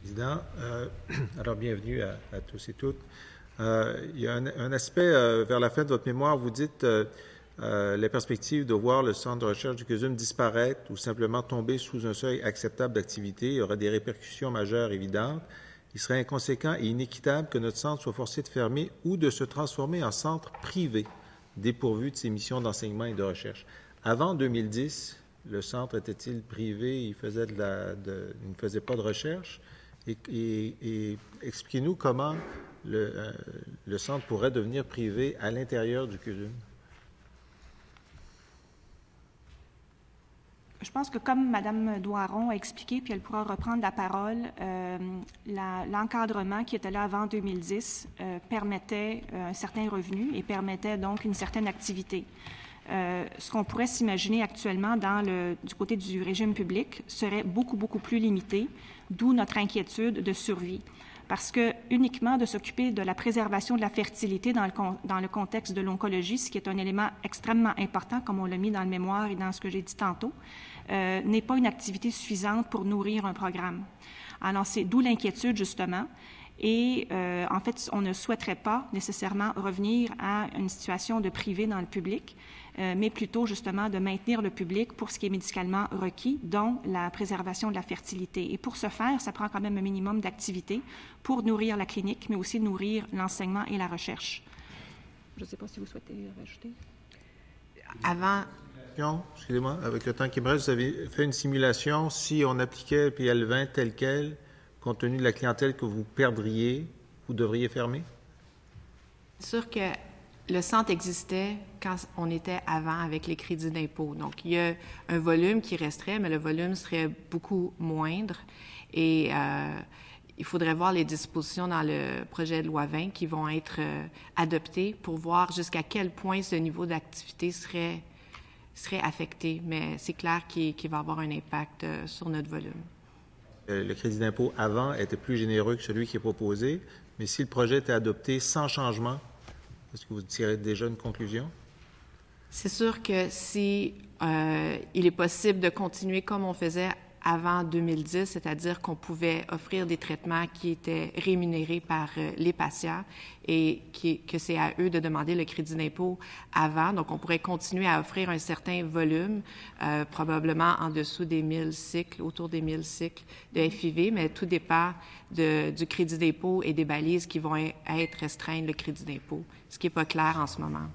Président. Alors, bienvenue à tous et toutes. Il y a un aspect vers la fin de votre mémoire, vous dites les perspectives de voir le centre de recherche du CUSUM disparaître ou simplement tomber sous un seuil acceptable d'activité aurait des répercussions majeures évidentes. Il serait inconséquent et inéquitable que notre centre soit forcé de fermer ou de se transformer en centre privé, dépourvu de ses missions d'enseignement et de recherche. Avant 2010, le centre était-il privé? Il ne faisait pas de recherche? Et expliquez-nous comment le centre pourrait devenir privé à l'intérieur du CUSUM. Je pense que comme Mme Doiron a expliqué, puis elle pourra reprendre la parole, l'encadrement qui était là avant 2010 permettait un certain revenu et permettait donc une certaine activité. Ce qu'on pourrait s'imaginer actuellement du côté du régime public serait beaucoup plus limité, d'où notre inquiétude de survie. Parce que uniquement de s'occuper de la préservation de la fertilité dans le contexte de l'oncologie, ce qui est un élément extrêmement important, comme on l'a mis dans le mémoire et dans ce que j'ai dit tantôt, n'est pas une activité suffisante pour nourrir un programme. Alors, c'est d'où l'inquiétude, justement. Et en fait, on ne souhaiterait pas nécessairement revenir à une situation de privé dans le public, mais plutôt justement de maintenir le public pour ce qui est médicalement requis, dont la préservation de la fertilité. Et pour ce faire, ça prend quand même un minimum d'activité pour nourrir la clinique, mais aussi nourrir l'enseignement et la recherche. Je ne sais pas si vous souhaitez rajouter. Avant... Excusez-moi, avec le temps qui me reste, vous avez fait une simulation. Si on appliquait PL20 tel quel, compte tenu de la clientèle que vous perdriez, vous devriez fermer? C'est sûr que le centre existait quand on était avant avec les crédits d'impôt. Donc, il y a un volume qui resterait, mais le volume serait beaucoup moindre. Et il faudrait voir les dispositions dans le projet de loi 20 qui vont être adoptées pour voir jusqu'à quel point ce niveau d'activité serait affecté. Mais c'est clair qu'il va y avoir un impact sur notre volume. Le crédit d'impôt avant était plus généreux que celui qui est proposé, mais si le projet était adopté sans changement, est-ce que vous tirez déjà une conclusion? C'est sûr que si il est possible de continuer comme on faisait avant 2010, c'est-à-dire qu'on pouvait offrir des traitements qui étaient rémunérés par les patients et que c'est à eux de demander le crédit d'impôt avant. Donc, on pourrait continuer à offrir un certain volume, probablement en dessous des 1000 cycles, autour des 1000 cycles de FIV, mais tout dépend du crédit d'impôt et des balises qui vont être restreintes le crédit d'impôt, ce qui n'est pas clair en ce moment.